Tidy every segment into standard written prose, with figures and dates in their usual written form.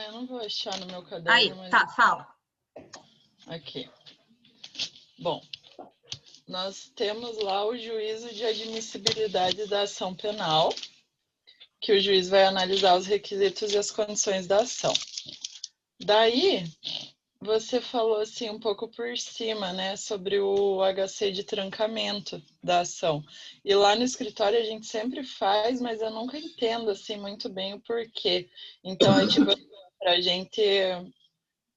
Eu não vou achar no meu caderno, Aí, mas... tá, fala. Aqui. Bom, nós temos lá o juízo de admissibilidade da ação penal, que o juiz vai analisar os requisitos e as condições da ação. Daí, você falou assim um pouco por cima, né, sobre o HC de trancamento da ação. E lá no escritório a gente sempre faz, mas eu nunca entendo assim muito bem o porquê. Então é tipo para a gente,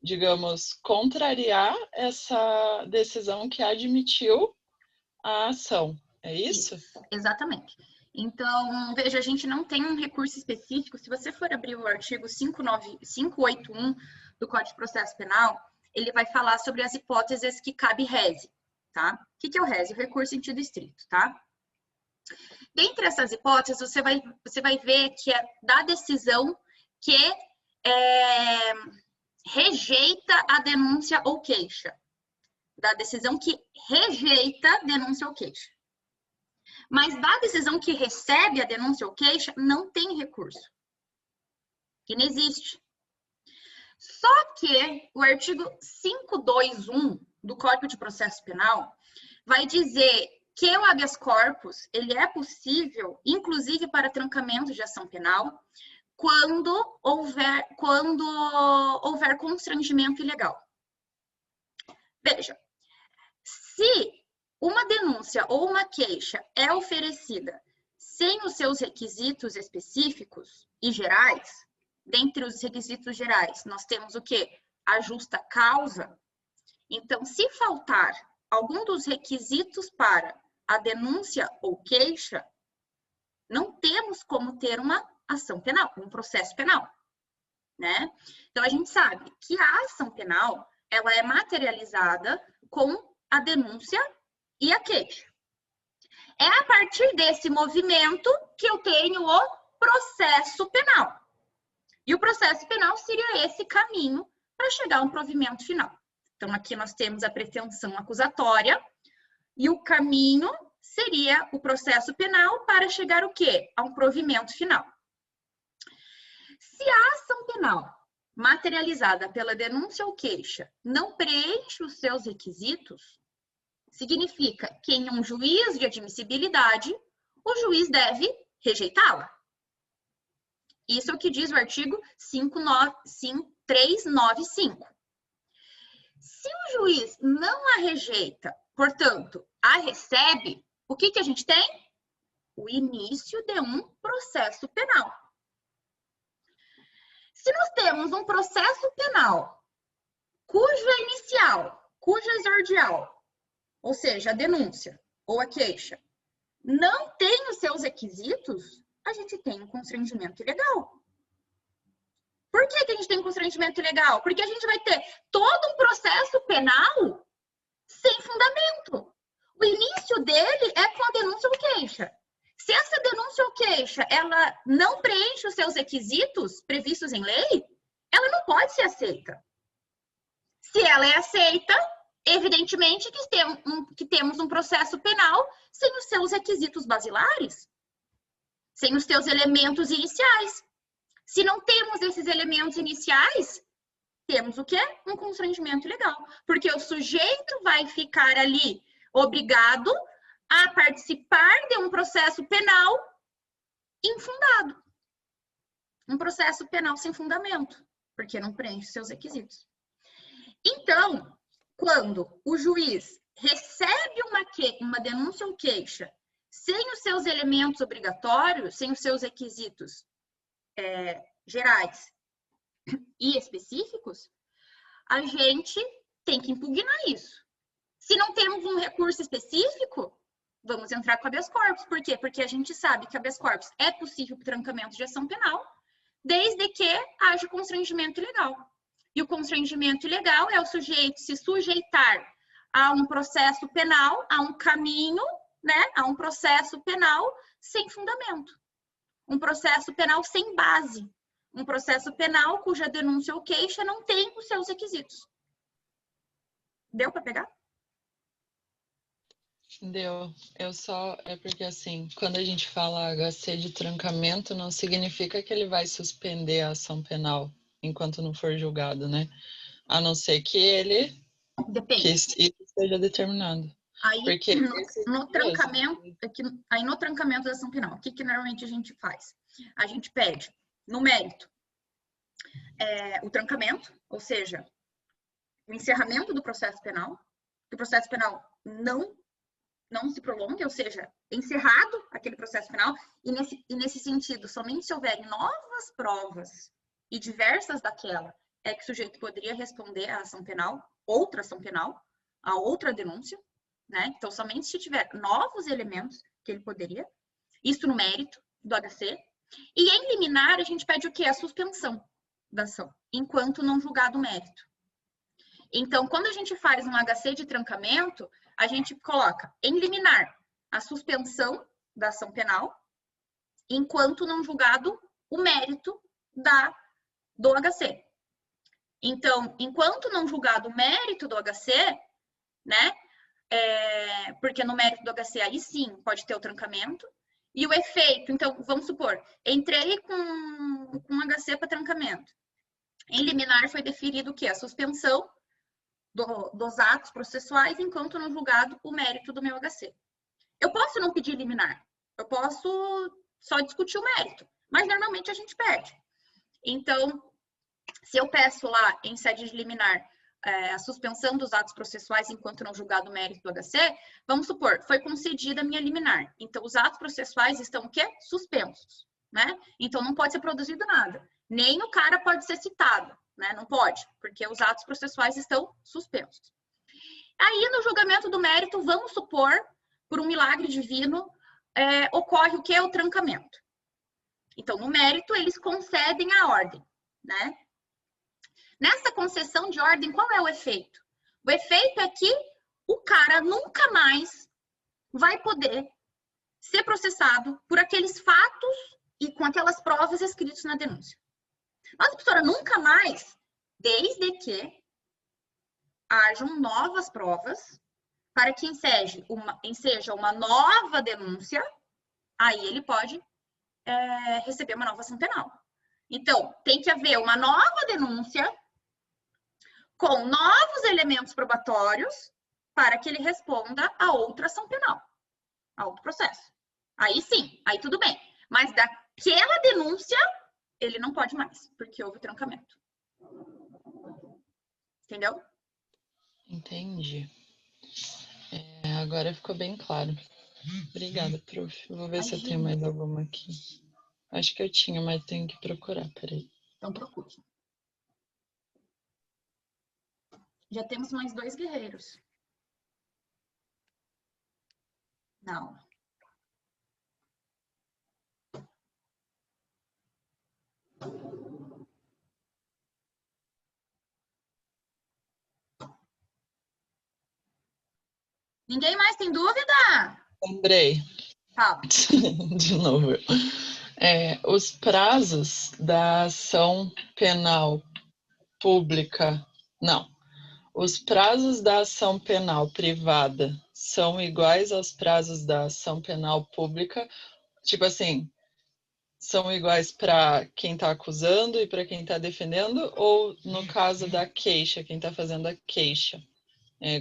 digamos, contrariar essa decisão que admitiu a ação. É isso? Exatamente. Então, veja, a gente não tem um recurso específico. Se você for abrir o artigo 581 do Código de Processo Penal, ele vai falar sobre as hipóteses que cabe rese, tá? O que é o rese? O recurso em sentido estrito, tá? Dentre essas hipóteses, você vai ver que é da decisão que rejeita a denúncia ou queixa. Da decisão que rejeita denúncia ou queixa. Mas da decisão que recebe a denúncia ou queixa, não tem recurso. Que não existe. Só que o artigo 521 do Código de Processo Penal vai dizer que o habeas corpus, ele é possível, inclusive para trancamento de ação penal, quando houver constrangimento ilegal. Veja, se uma denúncia ou uma queixa é oferecida sem os seus requisitos específicos e gerais, dentre os requisitos gerais, nós temos o quê? A justa causa. Então, se faltar algum dos requisitos para a denúncia ou queixa, não temos como ter uma ação penal, um processo penal, né? Então, a gente sabe que a ação penal, ela é materializada com a denúncia e a queixa. É a partir desse movimento que eu tenho o processo penal. E o processo penal seria esse caminho para chegar a um provimento final. Então, aqui nós temos a pretensão acusatória e o caminho seria o processo penal para chegar o quê? A um provimento final. Se a ação penal materializada pela denúncia ou queixa não preenche os seus requisitos, significa que em um juízo de admissibilidade, o juiz deve rejeitá-la. Isso é o que diz o artigo 395. Se o juiz não a rejeita, portanto, a recebe, o que a gente tem? O início de um processo penal. Se nós temos um processo penal cuja inicial, cuja exordial, ou seja, a denúncia ou a queixa, não tem os seus requisitos, a gente tem um constrangimento ilegal. Por que a gente tem um constrangimento ilegal? Porque a gente vai ter todo um processo penal sem fundamento. O início dele é com a denúncia ou queixa. Se essa denúncia ou queixa ela não preenche os seus requisitos previstos em lei, ela não pode ser aceita. Se ela é aceita, evidentemente que temos um processo penal sem os seus requisitos basilares, sem os seus elementos iniciais. Se não temos esses elementos iniciais, temos o quê? Um constrangimento ilegal. Porque o sujeito vai ficar ali obrigado a participar de um processo penal infundado. Um processo penal sem fundamento, porque não preenche seus requisitos. Então, quando o juiz recebe uma denúncia ou queixa sem os seus elementos obrigatórios, sem os seus requisitos gerais e específicos, a gente tem que impugnar isso. Se não temos um recurso específico, vamos entrar com habeas corpus. Por quê? Porque a gente sabe que habeas corpus é possível para o trancamento de ação penal, desde que haja constrangimento ilegal. E o constrangimento ilegal é o sujeito se sujeitar a um processo penal, a um caminho, né, a um processo penal sem fundamento. Um processo penal sem base. Um processo penal cuja denúncia ou queixa não tem os seus requisitos. Deu para pegar? Deu. É porque assim, quando a gente fala HC de trancamento, não significa que ele vai suspender a ação penal. enquanto não for julgado, né? A não ser que ele que Depende. isso seja determinado. Aí, Porque no trancamento, aí no trancamento da ação penal, o que normalmente a gente faz? A gente pede, no mérito, o trancamento, ou seja, o encerramento do processo penal, que o processo penal não se prolongue, ou seja, encerrado aquele processo penal, e nesse sentido, somente se houverem novas provas e diversas daquela, é que o sujeito poderia responder à ação penal, outra ação penal, a outra denúncia, né? Então, somente se tiver novos elementos que ele poderia, isso no mérito do HC, e em liminar a gente pede o quê? A suspensão da ação, enquanto não julgado o mérito. Então, quando a gente faz um HC de trancamento, a gente coloca em liminar a suspensão da ação penal, enquanto não julgado o mérito do HC. Então, enquanto não julgado o mérito do HC, né? Porque no mérito do HC aí sim pode ter o trancamento. E o efeito, então, vamos supor, entrei com um HC para trancamento. Em liminar foi deferido o quê? A suspensão dos atos processuais enquanto não julgado o mérito do meu HC. Eu posso não pedir liminar, eu posso só discutir o mérito, mas normalmente a gente pede. Então, se eu peço lá em sede de liminar a suspensão dos atos processuais enquanto não julgado o mérito do HC, vamos supor, foi concedida a minha liminar. Então, os atos processuais estão o quê? Suspensos, né? Então, não pode ser produzido nada. Nem o cara pode ser citado, né? Não pode, porque os atos processuais estão suspensos. Aí, no julgamento do mérito, vamos supor, por um milagre divino, ocorre o quê? O trancamento. Então, no mérito, eles concedem a ordem, né? Nessa concessão de ordem, qual é o efeito? O efeito é que o cara nunca mais vai poder ser processado por aqueles fatos e com aquelas provas escritas na denúncia. Mas, professora, nunca mais, desde que hajam novas provas para que enseja uma nova denúncia, aí ele pode receber uma nova ação penal. Então, tem que haver uma nova denúncia com novos elementos probatórios para que ele responda a outra ação penal, a outro processo. Aí sim, aí tudo bem. Mas daquela denúncia, ele não pode mais, porque houve trancamento. Entendeu? Entendi. Agora ficou bem claro. Obrigada, prof. Vou ver se eu tenho mais alguma aqui. Acho que eu tinha, mas tenho que procurar, peraí. Então procure. Já temos mais 2 guerreiros. Não. Ninguém mais tem dúvida? Lembrei. Fala. De novo. Os prazos da ação penal pública... Não. Os prazos da ação penal privada são iguais aos prazos da ação penal pública? Tipo assim, são iguais para quem está acusando e para quem está defendendo? Ou no caso da queixa, quem está fazendo a queixa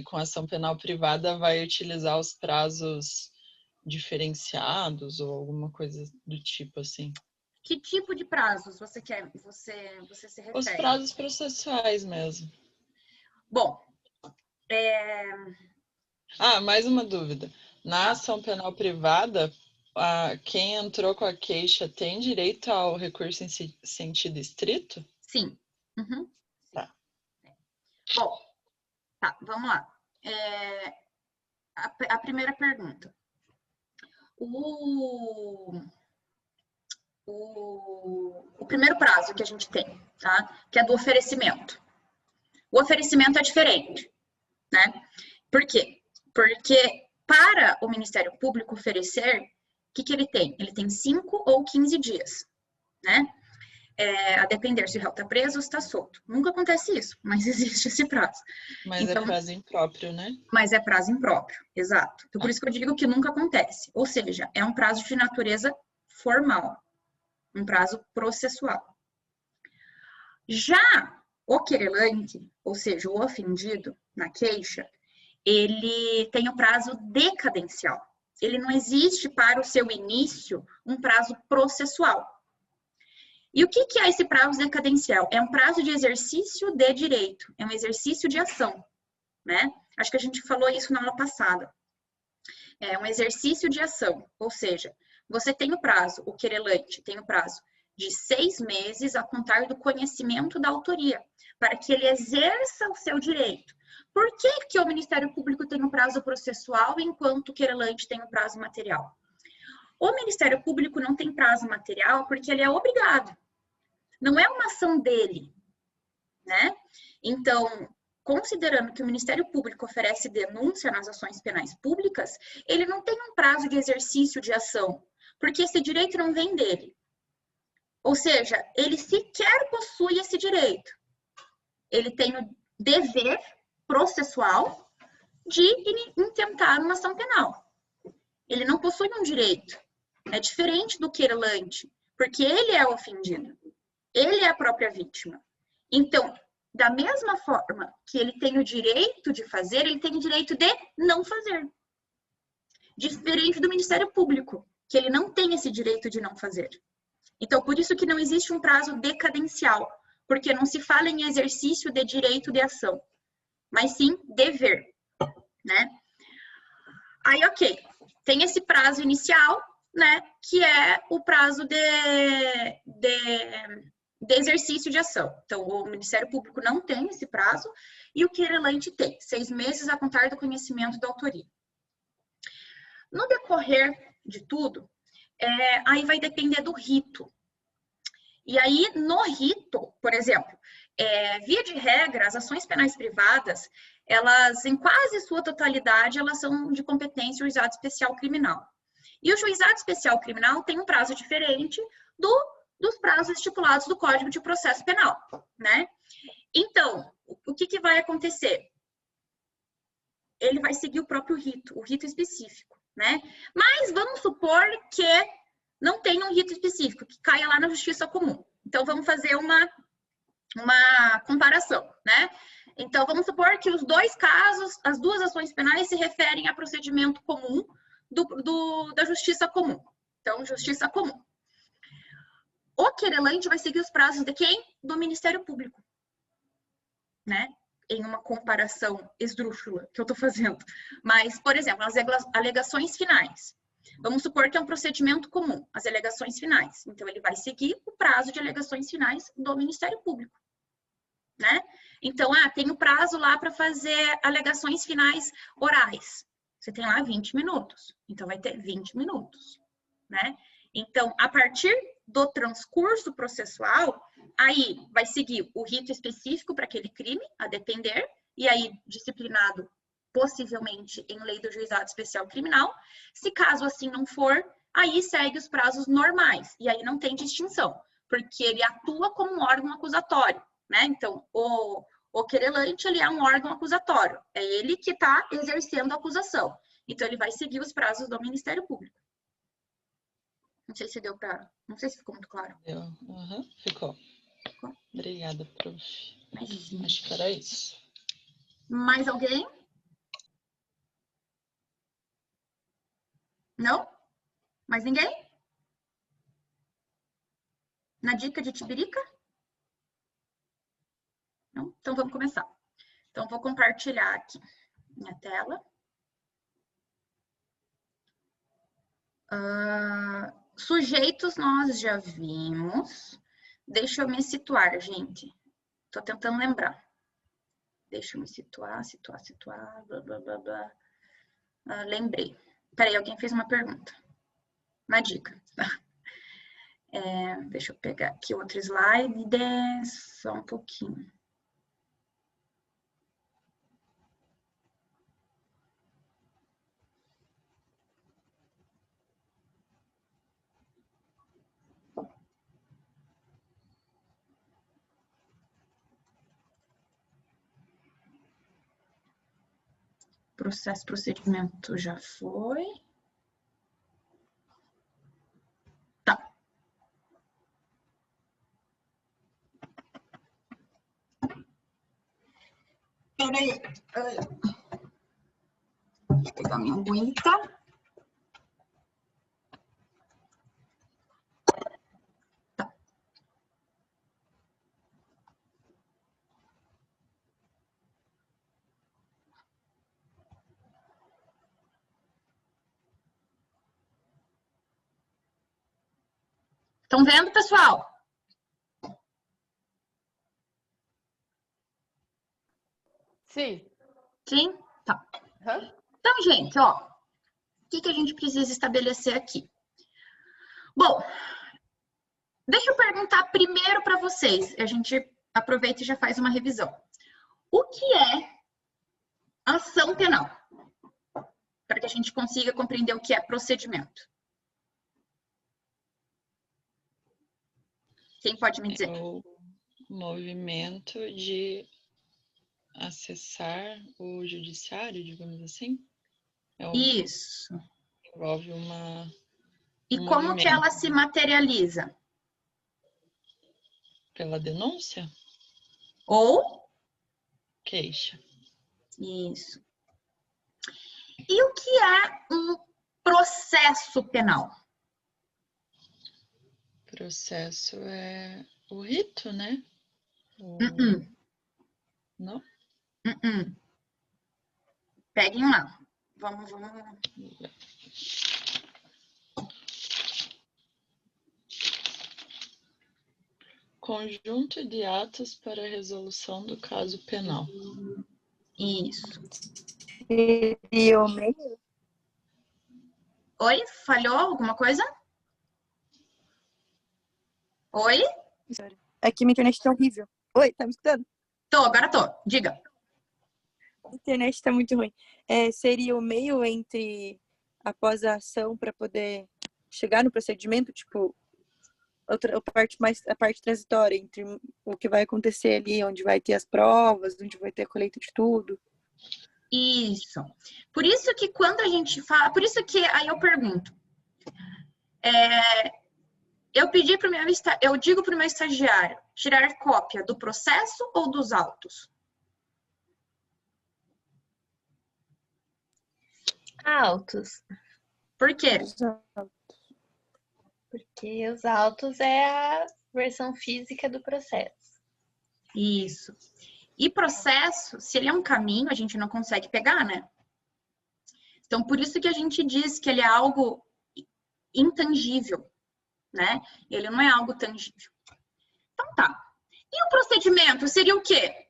com ação penal privada vai utilizar os prazos diferenciados ou alguma coisa do tipo assim? Que tipo de prazos você se refere? Os prazos processuais mesmo. Bom, mais uma dúvida. Na ação penal privada, quem entrou com a queixa tem direito ao recurso em sentido estrito? Sim. Uhum. Tá. Bom, tá, vamos lá. A primeira pergunta. O primeiro prazo que a gente tem, tá? Que é do oferecimento. O oferecimento é diferente, né? Por quê? Porque para o Ministério Público oferecer, o que ele tem? Ele tem 5 ou 15 dias, né? A depender se o réu está preso ou está solto. Nunca acontece isso, mas existe esse prazo. Mas então, é prazo impróprio, né? Mas é prazo impróprio, exato. Então, por isso que eu digo que nunca acontece. Ou seja, é um prazo de natureza formal, um prazo processual. Já o querelante, ou seja, o ofendido na queixa, ele tem o prazo decadencial. Ele não existe para o seu início um prazo processual. E o que é esse prazo decadencial? É um prazo de exercício de direito, é um exercício de ação, né? Acho que a gente falou isso na aula passada. É um exercício de ação, ou seja, você tem o prazo, o querelante tem o prazo de 6 meses a contar do conhecimento da autoria, para que ele exerça o seu direito. Por que o Ministério Público tem um prazo processual enquanto o querelante tem um prazo material? O Ministério Público não tem prazo material porque ele é obrigado. Não é uma ação dele, né? Então, considerando que o Ministério Público oferece denúncia nas ações penais públicas, ele não tem um prazo de exercício de ação, porque esse direito não vem dele. Ou seja, ele sequer possui esse direito. Ele tem o dever processual de intentar uma ação penal. Ele não possui um direito. É diferente do querelante, porque ele é ofendido. Ele é a própria vítima. Então, da mesma forma que ele tem o direito de fazer, ele tem o direito de não fazer. Diferente do Ministério Público, que ele não tem esse direito de não fazer. Então, por isso que não existe um prazo decadencial, porque não se fala em exercício de direito de ação, mas sim dever, né? Aí, ok, tem esse prazo inicial, né, que é o prazo de exercício de ação. Então, o Ministério Público não tem esse prazo e o querelante tem 6 meses a contar do conhecimento da autoria. No decorrer de tudo, aí vai depender do rito. E aí, no rito, por exemplo, via de regra, as ações penais privadas, elas, em quase sua totalidade, elas são de competência do juizado especial criminal. E o juizado especial criminal tem um prazo diferente dos prazos estipulados do Código de Processo Penal, né? Então, o que vai acontecer? Ele vai seguir o próprio rito, o rito específico, né? Mas vamos supor que não tenha um rito específico, que caia lá na justiça comum. Então, vamos fazer uma comparação, né? Então, vamos supor que os dois casos, as duas ações penais se referem a procedimento comum da justiça comum. Então, justiça comum. O querelante vai seguir os prazos de quem? Do Ministério Público, né? Em uma comparação esdrúxula que eu tô fazendo. Mas, por exemplo, as alegações finais. Vamos supor que é um procedimento comum, as alegações finais. Então, ele vai seguir o prazo de alegações finais do Ministério Público, né? Então, tem o prazo lá para fazer alegações finais orais. Você tem lá 20 minutos. Então, vai ter 20 minutos, né? Então, a partir do transcurso processual, aí vai seguir o rito específico para aquele crime, a depender, e aí disciplinado possivelmente em lei do juizado especial criminal. Se caso assim não for, aí segue os prazos normais, e aí não tem distinção, porque ele atua como um órgão acusatório, né? Então, o querelante, ele é um órgão acusatório, é ele que está exercendo a acusação. Então, ele vai seguir os prazos do Ministério Público. Não sei se deu para... Não sei se ficou muito claro. Deu. Uhum, ficou. Obrigada, prof. Acho que era isso. Mais alguém? Não? Mais ninguém? Na dica de Tibirica? Não? Então, vamos começar. Então, vou compartilhar aqui minha tela. Sujeitos nós já vimos. Deixa eu me situar, gente. Tô tentando lembrar. Deixa eu me situar, blá, blá, blá, blá. Lembrei. Peraí, alguém fez uma pergunta. Na dica, tá? Deixa eu pegar aqui outro slide. Só um pouquinho. Procedimento já foi. Tá. Peraí. Vou pegar minha aguenta. Tá. Estão vendo, pessoal? Sim. Sim? Tá. Uhum. Então, gente, ó, o que a gente precisa estabelecer aqui? Bom, deixa eu perguntar primeiro para vocês. A gente aproveita e já faz uma revisão. O que é ação penal? Para que a gente consiga compreender o que é procedimento. Quem pode me dizer? É o movimento de acessar o judiciário, digamos assim. Isso. Envolve um E como que movimento. ela se materializa? Pela denúncia? Ou? Queixa. Isso. E o que é um processo penal? Processo é o rito, né? Não? Peguem lá. Vamos. Conjunto de atos para a resolução do caso penal. Isso. Seria o meio? Oi? Falhou alguma coisa? Oi? Aqui minha internet tá horrível. Oi, tá me escutando? Agora tô. Diga. A internet tá muito ruim. Seria o meio entre após a ação para poder chegar no procedimento, tipo, a parte transitória entre o que vai acontecer ali, onde vai ter as provas, onde vai ter a colheita de tudo. Isso. Por isso que quando a gente fala, por isso que aí eu pergunto. Eu digo para o meu estagiário tirar cópia do processo ou dos autos? Autos. Por quê? Porque os autos é a versão física do processo. Isso. E processo, se ele é um caminho, a gente não consegue pegar, né? Então, por isso que a gente diz que ele é algo intangível, né? Ele não é algo tangível. Então, tá. E o procedimento seria o quê?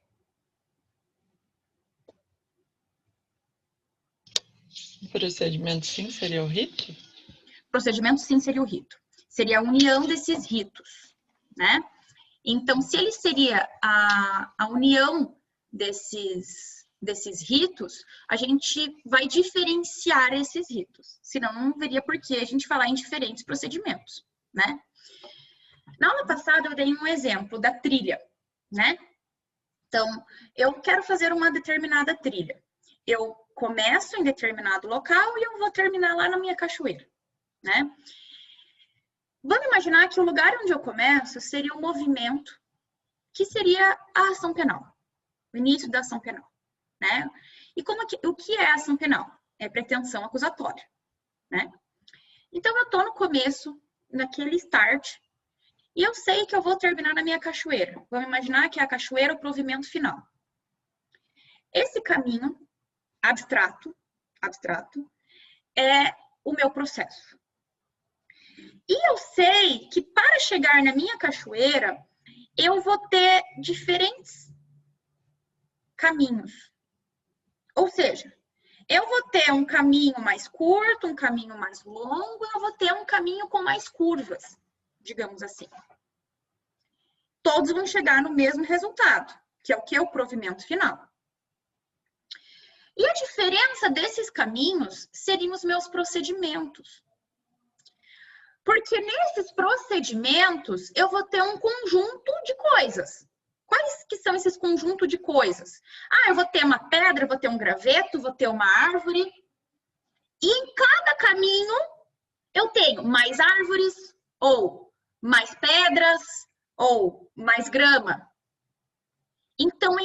O procedimento, sim, seria o rito? Procedimento, sim, seria o rito. Seria a união desses ritos, né? Então, se ele seria a união desses ritos, a gente vai diferenciar esses ritos. Senão, não veria por que a gente falar em diferentes procedimentos, né? Na aula passada, eu dei um exemplo da trilha, né? Então, eu quero fazer uma determinada trilha. Eu começo em determinado local e eu vou terminar lá na minha cachoeira, né? Vamos imaginar que o lugar onde eu começo seria o movimento, que seria a ação penal, o início da ação penal, né? E o que é a ação penal? É pretensão acusatória, né? Então, eu tô no começo, naquele start, e eu sei que eu vou terminar na minha cachoeira. Vamos imaginar que a cachoeira é o provimento final. Esse caminho abstrato, é o meu processo. E eu sei que para chegar na minha cachoeira, eu vou ter diferentes caminhos. Ou seja, eu vou ter um caminho mais curto, um caminho mais longo, e eu vou ter um caminho com mais curvas, digamos assim. Todos vão chegar no mesmo resultado, que é o que é o provimento final. E a diferença desses caminhos seriam os meus procedimentos. Porque nesses procedimentos eu vou ter um conjunto de coisas. Quais que são esses conjuntos de coisas? Eu vou ter uma pedra, vou ter um graveto, vou ter uma árvore. E em cada caminho eu tenho mais árvores, ou mais pedras, ou mais grama. Então,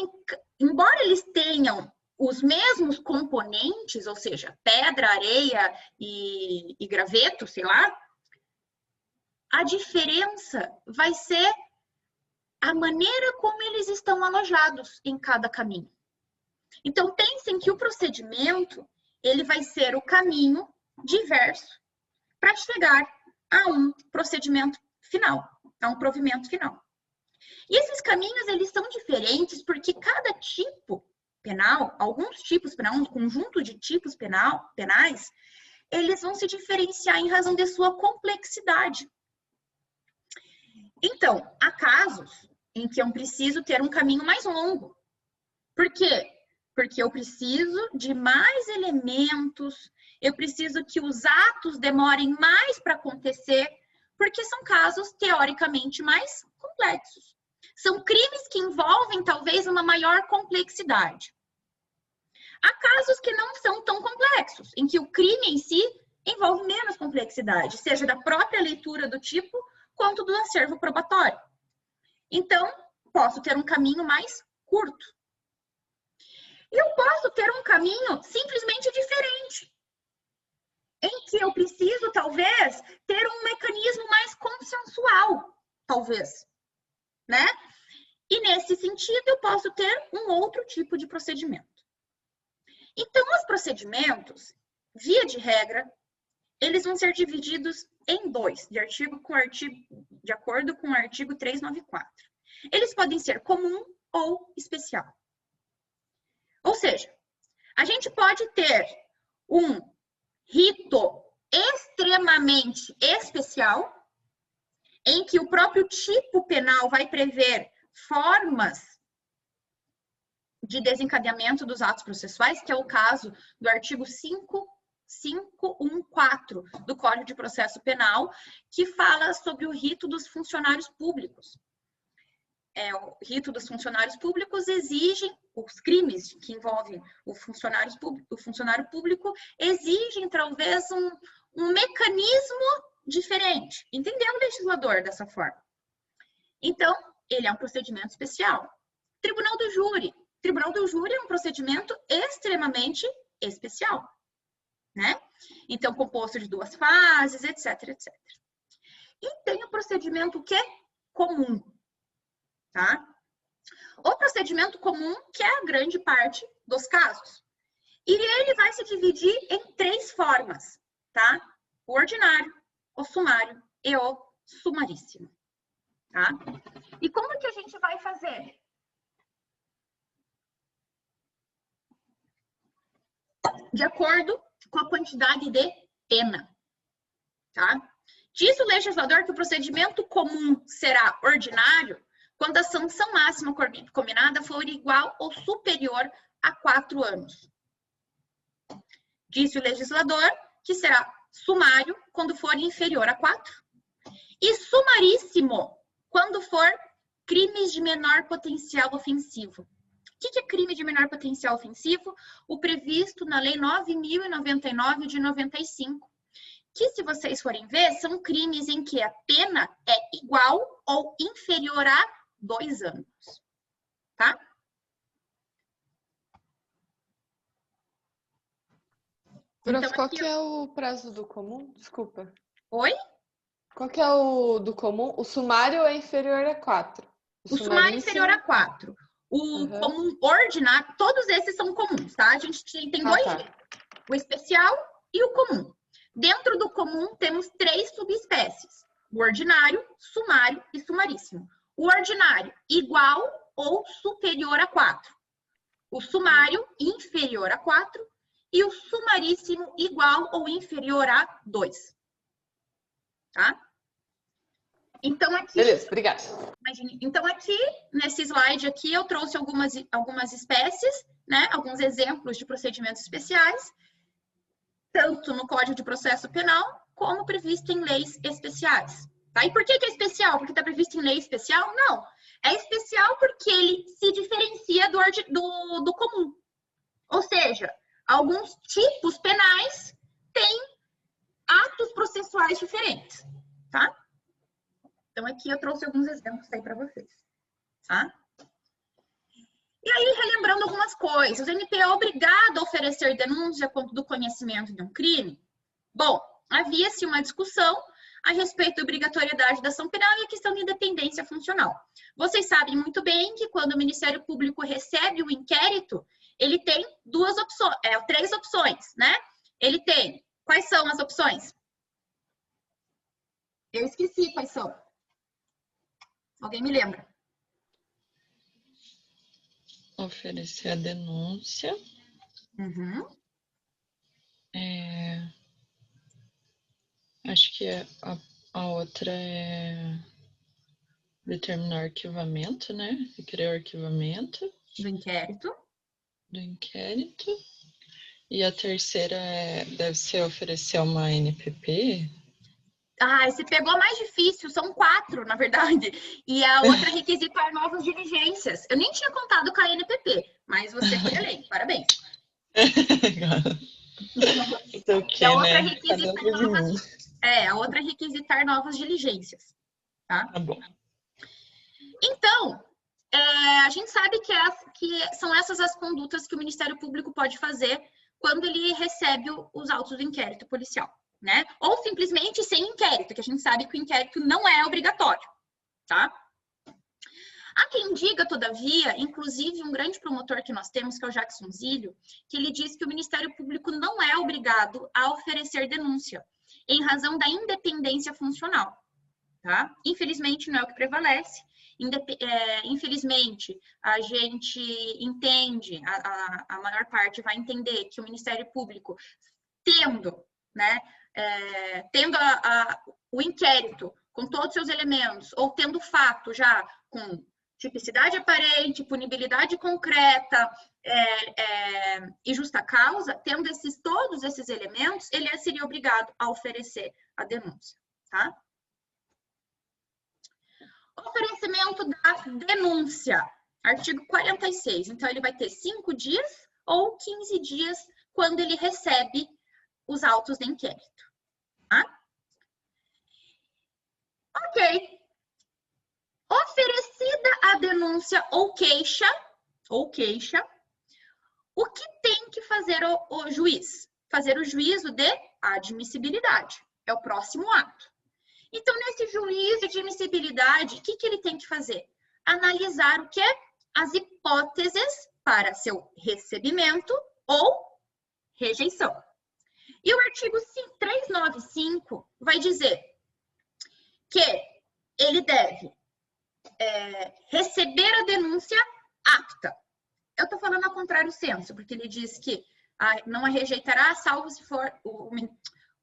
embora eles tenham os mesmos componentes, ou seja, pedra, areia e graveto, sei lá, a diferença vai ser a maneira como eles estão alojados em cada caminho. Então, pensem que o procedimento, ele vai ser o caminho diverso para chegar a um procedimento final, a um provimento final. E esses caminhos, eles são diferentes porque cada tipo penal, alguns tipos penais, um conjunto de tipos penais, eles vão se diferenciar em razão de sua complexidade. Então, há casos em que eu preciso ter um caminho mais longo. Por quê? Porque eu preciso de mais elementos, eu preciso que os atos demorem mais para acontecer, porque são casos teoricamente mais complexos. São crimes que envolvem talvez uma maior complexidade. Há casos que não são tão complexos, em que o crime em si envolve menos complexidade, seja da própria leitura do tipo, quanto do acervo probatório. Então, posso ter um caminho mais curto. E eu posso ter um caminho simplesmente diferente, em que eu preciso, talvez, ter um mecanismo mais consensual, talvez, né? E, nesse sentido, eu posso ter um outro tipo de procedimento. Então, os procedimentos, via de regra, eles vão ser divididos em dois, de acordo com o artigo 394. Eles podem ser comum ou especial. Ou seja, a gente pode ter um rito extremamente especial, em que o próprio tipo penal vai prever formas de desencadeamento dos atos processuais, que é o caso do artigo 514 do Código de Processo Penal, que fala sobre o rito dos funcionários públicos. O rito dos funcionários públicos exigem, os crimes que envolvem o funcionário público exigem talvez um mecanismo diferente. Entendeu o legislador dessa forma? Então, ele é um procedimento especial. Tribunal do júri. Tribunal do júri é um procedimento extremamente especial, né? Então, composto de 2 fases, etc, etc. E tem o procedimento que é comum, tá? O procedimento comum, que é a grande parte dos casos. E ele vai se dividir em 3 formas, tá? O ordinário, o sumário e o sumaríssimo, tá? E como que a gente vai fazer? De acordo com a quantidade de pena, tá? Diz o legislador que o procedimento comum será ordinário quando a sanção máxima combinada for igual ou superior a 4 anos. Diz o legislador que será sumário quando for inferior a 4 e sumaríssimo quando for crimes de menor potencial ofensivo. O que é crime de menor potencial ofensivo? O previsto na Lei 9.099 de 95. Que, se vocês forem ver, são crimes em que a pena é igual ou inferior a 2 anos. Tá? Prof, qual que é o prazo do comum? Desculpa. Oi? Qual que é o do comum? O sumário é inferior a 4. O sumário é inferior a 4. O comum ordinário, todos esses são comuns, tá? A gente tem 2 jeitos. O especial e o comum. Dentro do comum, temos 3 subespécies. O ordinário, sumário e sumaríssimo. O ordinário, igual ou superior a 4. O sumário, inferior a 4. E o sumaríssimo, igual ou inferior a 2. Tá? Então, aqui... Beleza, obrigada. Imagine, então, aqui, nesse slide aqui, eu trouxe algumas espécies, né? Alguns exemplos de procedimentos especiais, tanto no Código de Processo Penal, como previsto em leis especiais. Tá? E por que é especial? Porque está previsto em lei especial? Não. É especial porque ele se diferencia do comum. Ou seja, alguns tipos penais têm atos processuais diferentes. Tá? Então, aqui eu trouxe alguns exemplos aí para vocês. Tá? E aí, relembrando algumas coisas, o MP é obrigado a oferecer denúncia do conhecimento de um crime? Bom, havia-se uma discussão a respeito da obrigatoriedade da ação penal e a questão da independência funcional. Vocês sabem muito bem que quando o Ministério Público recebe o inquérito, ele tem três opções, né? Ele tem, quais são as opções? Eu esqueci quais são. Alguém me lembra? Oferecer a denúncia. Uhum. Acho que a outra é determinar o arquivamento, né? Requerer o arquivamento Do inquérito. do inquérito. E a terceira deve ser oferecer uma NPP. Ah, você pegou a mais difícil, são 4, na verdade. E a outra é requisitar novas diligências. Eu nem tinha contado com a NPP, mas você foi além. Parabéns. Então, o que, E a outra né? é requisitar a outra é requisitar novas diligências. Tá? Tá bom. Então, a gente sabe que são essas as condutas que o Ministério Público pode fazer quando ele recebe os autos do inquérito policial, né? Ou simplesmente sem inquérito, que a gente sabe que o inquérito não é obrigatório, tá? Há quem diga, todavia, inclusive um grande promotor que nós temos, que é o Jackson Zílio, que ele diz que o Ministério Público não é obrigado a oferecer denúncia, em razão da independência funcional, tá? Infelizmente, não é o que prevalece. Infelizmente, a gente entende, a maior parte vai entender que o Ministério Público, tendo o inquérito com todos os seus elementos, ou tendo o fato já com tipicidade aparente, punibilidade concreta e justa causa, tendo todos esses elementos, ele seria obrigado a oferecer a denúncia, tá? Oferecimento da denúncia, artigo 46. Então, ele vai ter 5 dias ou 15 dias quando ele recebe os autos de inquérito. Tá? Ok. Oferecida a denúncia ou queixa, o que tem que fazer o juiz? Fazer o juízo de admissibilidade. É o próximo ato. Então, nesse juízo de admissibilidade, o que ele tem que fazer? Analisar o quê? As hipóteses para seu recebimento ou rejeição. E o artigo 395 vai dizer que ele deve receber a denúncia apta. Eu estou falando ao contrário senso, porque ele diz que não a rejeitará, salvo se for...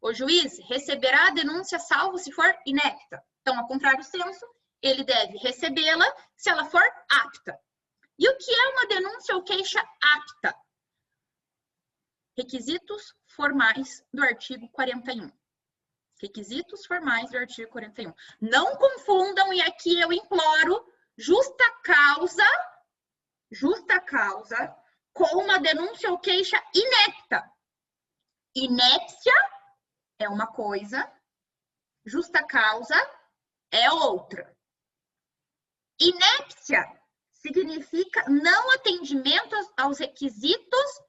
O juiz receberá a denúncia salvo se for inepta. Então, ao contrário senso, ele deve recebê-la se ela for apta. E o que é uma denúncia ou queixa apta? Requisitos formais do artigo 41. Requisitos formais do artigo 41. Não confundam, e aqui eu imploro, justa causa com uma denúncia ou queixa inepta. Inépcia é uma coisa, justa causa é outra. Inépcia significa não atendimento aos requisitos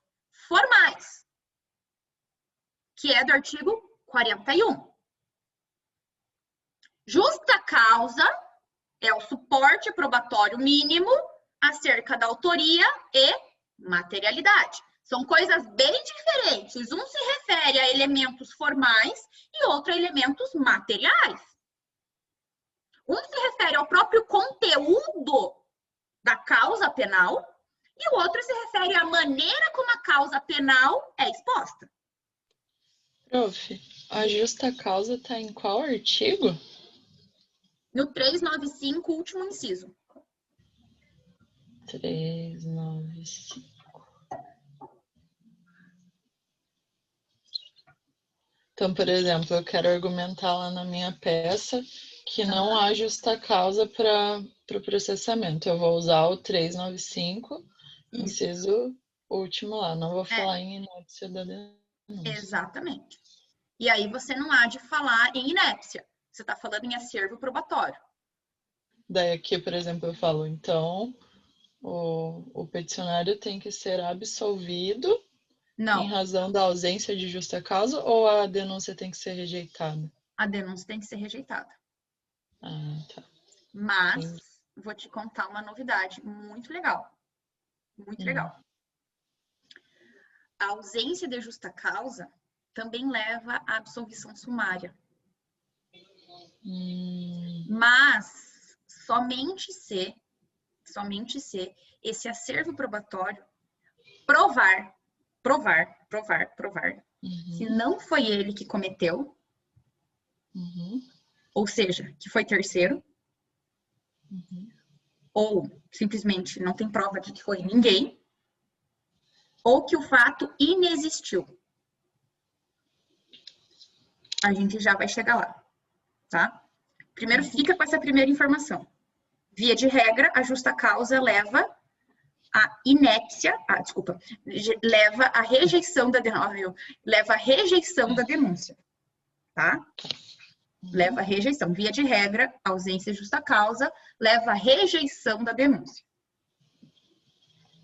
formais, que é do artigo 41. Justa causa é o suporte probatório mínimo acerca da autoria e materialidade. São coisas bem diferentes. Um se refere a elementos formais e outro a elementos materiais. Um se refere ao próprio conteúdo da causa penal e o outro se refere à maneira como a causa penal é exposta. Prof, a justa causa está em qual artigo? No 395, último inciso. 395. Então, por exemplo, eu quero argumentar lá na minha peça que não há justa causa para o processamento. Eu vou usar o 395, inciso último lá. Não vou falar em inépcia da denúncia. Exatamente. E aí você não há de falar em inépcia. Você está falando em acervo probatório. Daí aqui, por exemplo, eu falo, então, O peticionário tem que ser absolvido em Não, razão da ausência de justa causa ou a denúncia tem que ser rejeitada? a denúncia tem que ser rejeitada. Ah, tá. Mas vou te contar uma novidade muito legal. Muito legal. A ausência de justa causa também leva à absolvição sumária. Mas somente se esse acervo probatório provar se não foi ele que cometeu, ou seja, que foi terceiro, ou simplesmente não tem prova de que foi ninguém, ou que o fato inexistiu. A gente já vai chegar lá, tá? Primeiro fica com essa primeira informação. Via de regra, a justa causa leva a inépcia, leva a rejeição da denúncia, tá? Leva a rejeição. Via de regra, ausência de justa causa leva a rejeição da denúncia.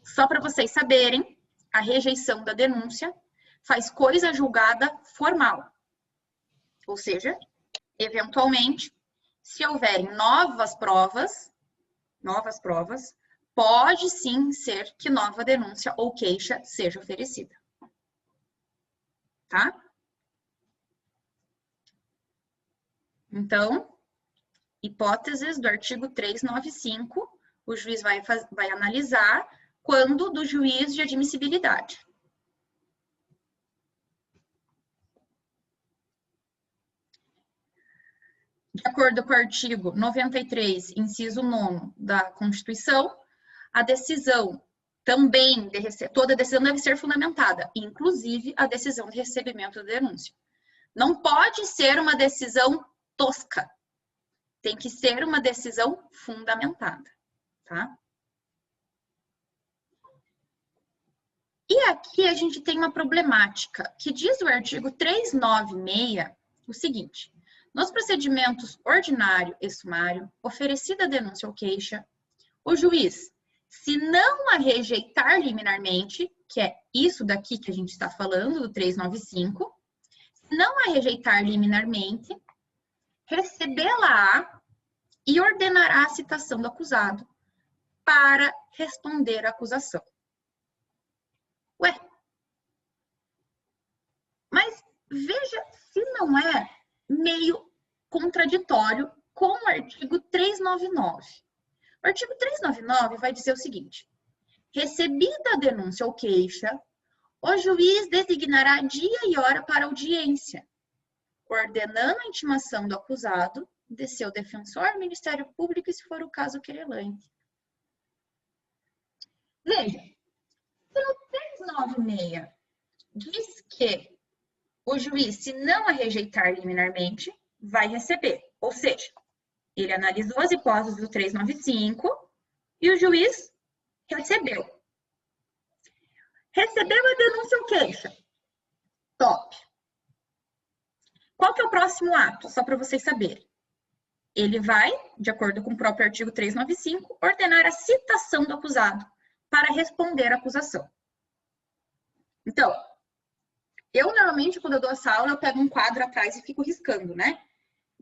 Só para vocês saberem, a rejeição da denúncia faz coisa julgada formal. Ou seja, eventualmente, se houverem novas provas, pode sim ser que nova denúncia ou queixa seja oferecida. Tá? Então, hipóteses do artigo 395, o juiz vai analisar quando do juízo de admissibilidade. De acordo com o artigo 93, inciso 9 da Constituição, a decisão também, toda decisão deve ser fundamentada, inclusive a decisão de recebimento da denúncia. Não pode ser uma decisão tosca, tem que ser uma decisão fundamentada, tá? E aqui a gente tem uma problemática, que diz o artigo 396 o seguinte: nos procedimentos ordinário e sumário, oferecida a denúncia ou queixa, o juiz, se não a rejeitar liminarmente, que é isso daqui que a gente está falando, do 395, se não a rejeitar liminarmente, recebê-la e ordenará a citação do acusado para responder à acusação. Ué, mas veja se não é meio contraditório com o artigo 399. O artigo 399 vai dizer o seguinte: recebida a denúncia ou queixa, o juiz designará dia e hora para audiência, ordenando a intimação do acusado de seu defensor, Ministério Público e, se for o caso, querelante. Veja, se no 396 diz que o juiz, se não a rejeitar liminarmente, vai receber. Ou seja, ele analisou as hipóteses do 395 e o juiz recebeu. Recebeu a denúncia ou queixa? Top. Qual que é o próximo ato? Só para vocês saberem. Ele vai, de acordo com o próprio artigo 395, ordenar a citação do acusado para responder à acusação. Então, eu normalmente, quando eu dou essa aula, eu pego um quadro atrás e fico riscando, né?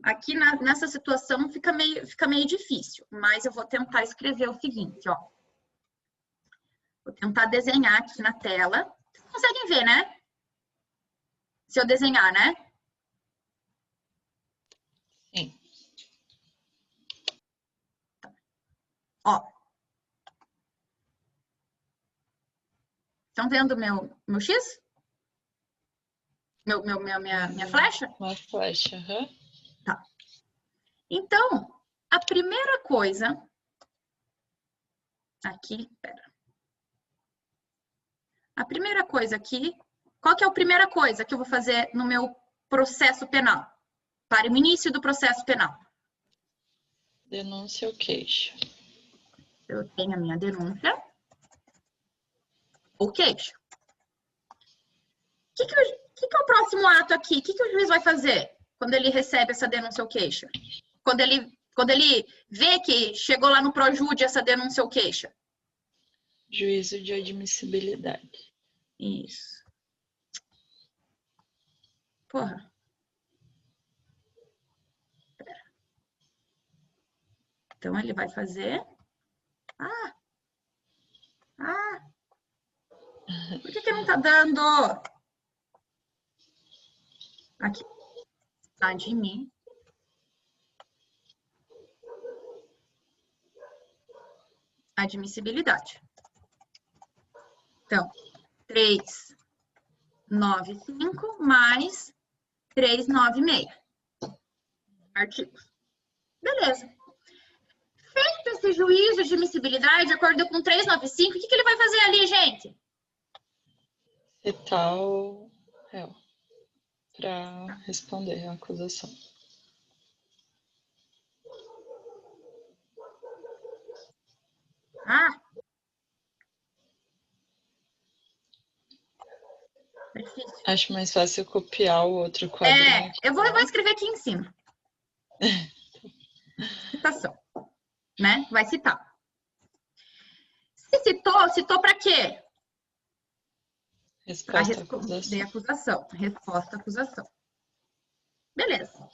Aqui nessa situação fica meio difícil, mas eu vou tentar escrever o seguinte, ó. Vou tentar desenhar aqui na tela. Vocês conseguem ver, né? Se eu desenhar, né? Sim. Ó. Estão vendo meu X? Minha flecha? Uma flecha, Tá. Então, a primeira coisa... Aqui, pera. A primeira coisa aqui... Qual que é a primeira coisa que eu vou fazer no meu processo penal? Para o início do processo penal. Denúncia ou queixa? Eu tenho a minha denúncia ou queixa. O que é o próximo ato aqui? O que o juiz vai fazer quando ele recebe essa denúncia ou queixa? Quando ele vê que chegou lá no Projúdi essa denúncia ou queixa? Juízo de admissibilidade. Isso. Porra. Pera. Então, ele vai fazer... Por que não tá dando? Aqui. Admissibilidade. Então, 395 mais 396. Artigos. Beleza. Feito esse juízo de admissibilidade, de acordo com 395, o que ele vai fazer ali, gente? Citar o réu para responder a acusação. Difícil. Acho mais fácil copiar o outro quadrinho. Eu vou escrever aqui em cima. Citação. Né? Vai citar. Se citou para quê? Resposta à acusação. Acusação. Resposta à acusação. Beleza.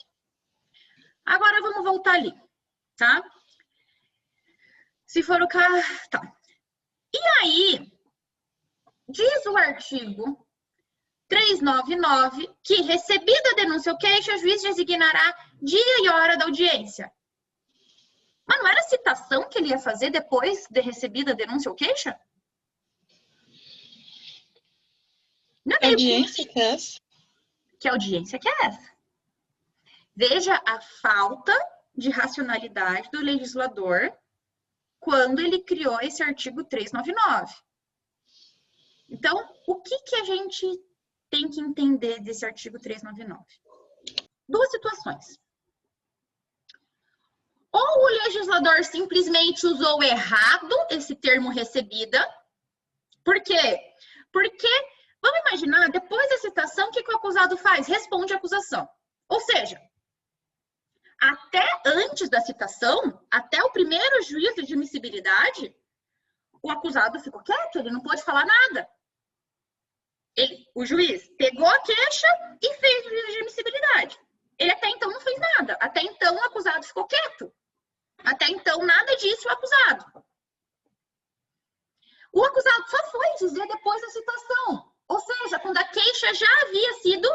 Agora vamos voltar ali, tá? Se for o caso... Tá. E aí, diz o artigo 399 que, recebida a denúncia ou queixa, o juiz designará dia e hora da audiência. Mas não era a citação que ele ia fazer depois de recebida a denúncia ou queixa? Não é Que audiência que é essa? Que audiência que é essa? Veja a falta de racionalidade do legislador quando ele criou esse artigo 399. Então, o que a gente tem que entender desse artigo 399? Duas situações. Ou o legislador simplesmente usou errado esse termo recebida. Por quê? Porque, vamos imaginar, depois da citação, o que o acusado faz? Responde à acusação. Ou seja, até antes da citação, até o primeiro juízo de admissibilidade, o acusado ficou quieto, ele não pôde falar nada. O juiz pegou a queixa e fez o juízo de admissibilidade. Ele até então não fez nada. Até então o acusado ficou quieto. Até então nada disse o acusado. O acusado só foi dizer depois da citação. Ou seja, quando a queixa já havia sido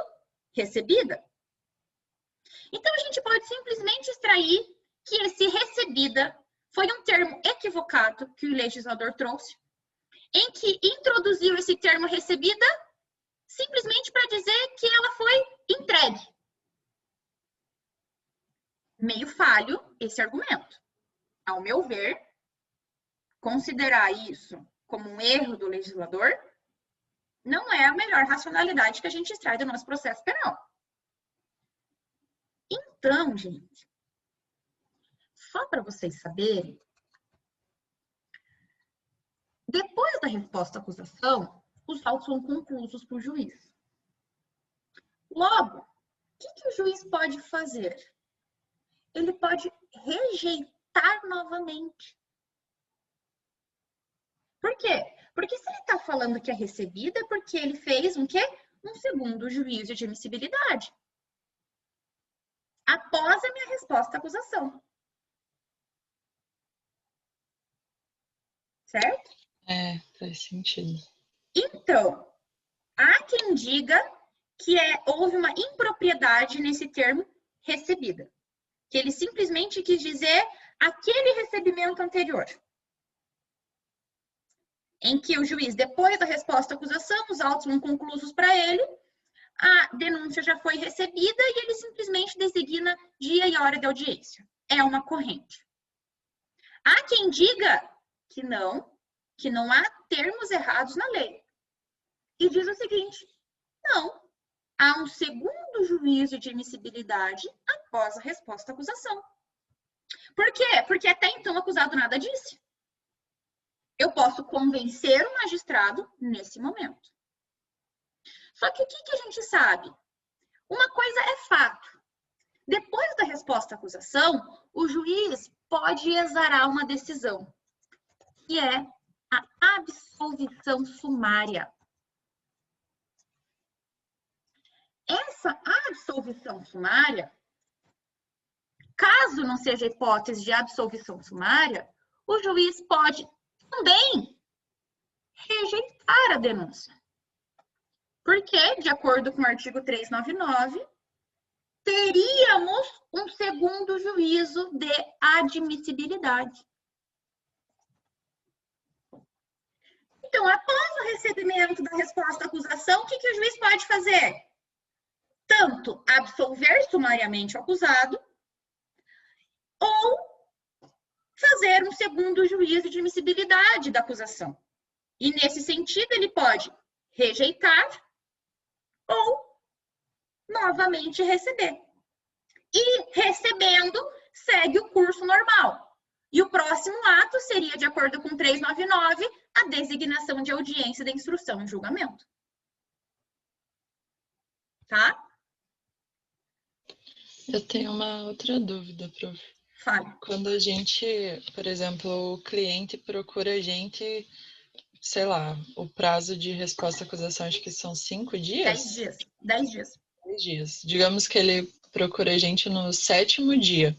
recebida. Então a gente pode simplesmente extrair que esse recebida foi um termo equivocado que o legislador trouxe, em que introduziu esse termo recebida simplesmente para dizer que ela foi entregue. Meio falho esse argumento. Ao meu ver, considerar isso como um erro do legislador não é a melhor racionalidade que a gente extrai do nosso processo penal. Então, gente, só para vocês saberem, depois da resposta à acusação, os autos são conclusos para o juiz. Logo, o que o juiz pode fazer? Ele pode rejeitar novamente. Por quê? Porque se ele está falando que é recebida, é porque ele fez um quê? Um segundo juízo de admissibilidade. Após a minha resposta à acusação. Certo? Faz sentido. Então, há quem diga que houve uma impropriedade nesse termo recebida. Que ele simplesmente quis dizer aquele recebimento anterior. Em que o juiz, depois da resposta à acusação, os autos são conclusos para ele, a denúncia já foi recebida e ele simplesmente designa dia e hora de audiência. É uma corrente. Há quem diga que não há termos errados na lei. E diz o seguinte, não, há um segundo juízo de admissibilidade após a resposta à acusação. Por quê? Porque até então o acusado nada disse. Eu posso convencer o magistrado nesse momento. Só que o que a gente sabe? Uma coisa é fato. Depois da resposta à acusação, o juiz pode exarar uma decisão, que é a absolvição sumária. Essa absolvição sumária, caso não seja hipótese de absolvição sumária, o juiz pode também rejeitar a denúncia. Porque, de acordo com o artigo 399, teríamos um segundo juízo de admissibilidade. Então, após o recebimento da resposta à acusação, o que o juiz pode fazer? Tanto absolver sumariamente o acusado, ou fazer um segundo juízo de admissibilidade da acusação. E, nesse sentido, ele pode rejeitar ou novamente receber. E, recebendo, segue o curso normal. E o próximo ato seria, de acordo com 399, a designação de audiência da instrução em julgamento. Tá? Eu tenho uma outra dúvida, prof. Fale. Quando a gente, por exemplo, o cliente procura a gente, sei lá, o prazo de resposta à acusação, acho que são 5 dias? 10 dias. 10 dias. 10 dias. Digamos que ele procura a gente no 7º dia.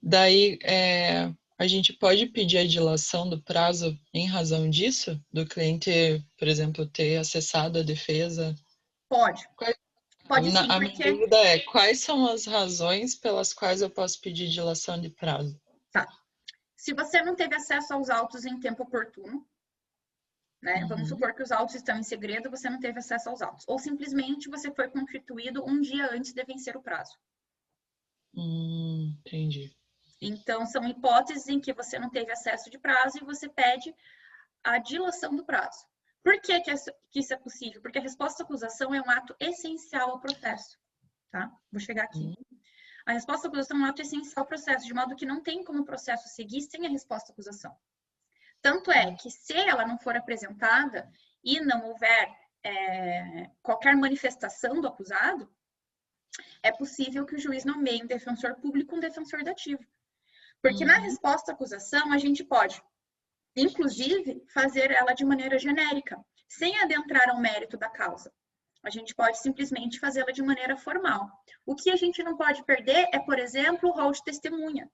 Daí, a gente pode pedir a dilação do prazo em razão disso? Do cliente, por exemplo, ter acessado a defesa? Pode. Pode sim, A minha porque... dúvida é, quais são as razões pelas quais eu posso pedir dilação de prazo? Tá. Se você não teve acesso aos autos em tempo oportuno, né? Vamos supor que os autos estão em segredo, você não teve acesso aos autos. Ou simplesmente você foi constituído um dia antes de vencer o prazo. Entendi. Então, são hipóteses em que você não teve acesso de prazo e você pede a dilação do prazo. Por que isso é possível? Porque a resposta à acusação é um ato essencial ao processo. Tá? Vou chegar aqui. A resposta à acusação é um ato essencial ao processo, de modo que não tem como o processo seguir sem a resposta à acusação. Tanto é que, se ela não for apresentada e não houver qualquer manifestação do acusado, é possível que o juiz nomeie um defensor público um defensor dativo. Porque na resposta à acusação, a gente pode, inclusive, fazer ela de maneira genérica, sem adentrar ao mérito da causa. A gente pode simplesmente fazê-la de maneira formal. O que a gente não pode perder é, por exemplo, o rol de testemunha.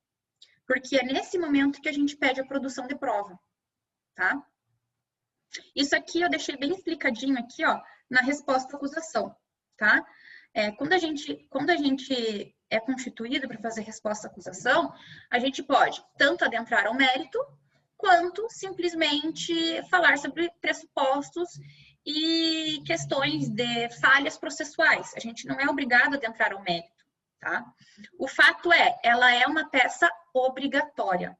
Porque é nesse momento que a gente pede a produção de prova. Tá? Isso aqui eu deixei bem explicadinho aqui, ó, na resposta à acusação, tá? Quando a gente é constituído para fazer resposta à acusação, a gente pode tanto adentrar ao mérito, quanto simplesmente falar sobre pressupostos e questões de falhas processuais. A gente não é obrigado a adentrar ao mérito, tá? O fato é, ela é uma peça obrigatória.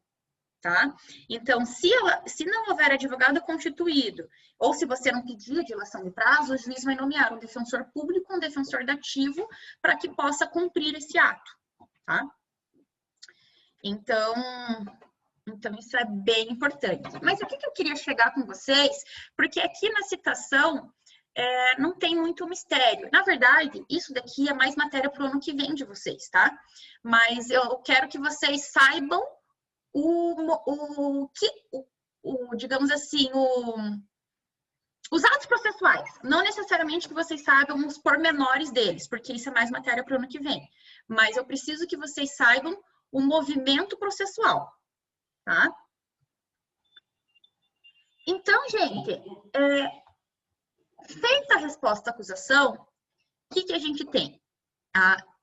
Tá? Então, se não houver advogado constituído, ou se você não pedir a dilação de prazo, o juiz vai nomear um defensor público, um defensor dativo, para que possa cumprir esse ato. Tá? Então, isso é bem importante. Mas o que eu queria chegar com vocês? Porque aqui na citação não tem muito mistério. Na verdade, isso daqui é mais matéria para o ano que vem de vocês, tá? Mas eu quero que vocês saibam digamos assim, os atos processuais. Não necessariamente que vocês saibam os pormenores deles, porque isso é mais matéria para o ano que vem. Mas eu preciso que vocês saibam o movimento processual, tá? Então, gente, feita a resposta à acusação, o que a gente tem?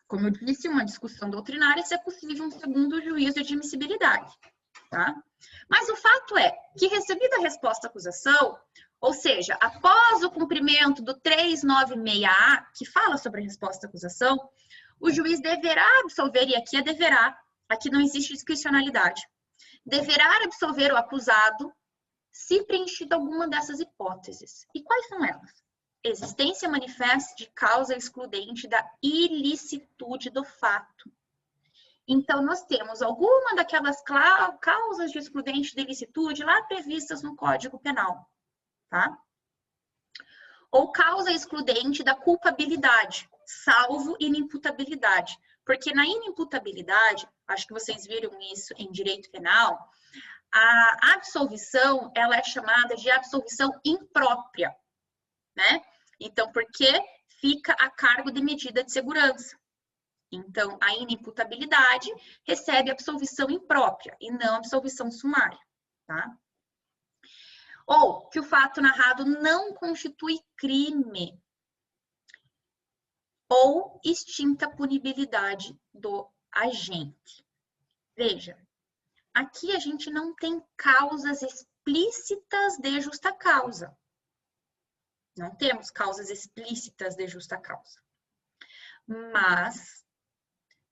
Como eu disse, uma discussão doutrinária, se é possível um segundo juízo de admissibilidade, tá? Mas o fato é que, recebida a resposta à acusação, ou seja, após o cumprimento do 396A, que fala sobre a resposta à acusação, o juiz deverá absolver, e aqui é deverá, aqui não existe discricionalidade, deverá absolver o acusado se preenchida alguma dessas hipóteses. E quais são elas? Existência manifesta de causa excludente da ilicitude do fato. Então, nós temos alguma daquelas causas de excludente de ilicitude lá previstas no Código Penal, tá? Ou causa excludente da culpabilidade, salvo inimputabilidade. Porque na inimputabilidade, acho que vocês viram isso em direito penal, a absolvição, ela é chamada de absolvição imprópria, né? Então, porque fica a cargo de medida de segurança. Então, a inimputabilidade recebe absolvição imprópria e não absolvição sumária, tá? Ou que o fato narrado não constitui crime ou extinta a punibilidade do agente. Veja, aqui a gente não tem causas explícitas de justa causa. Não temos causas explícitas de justa causa. Mas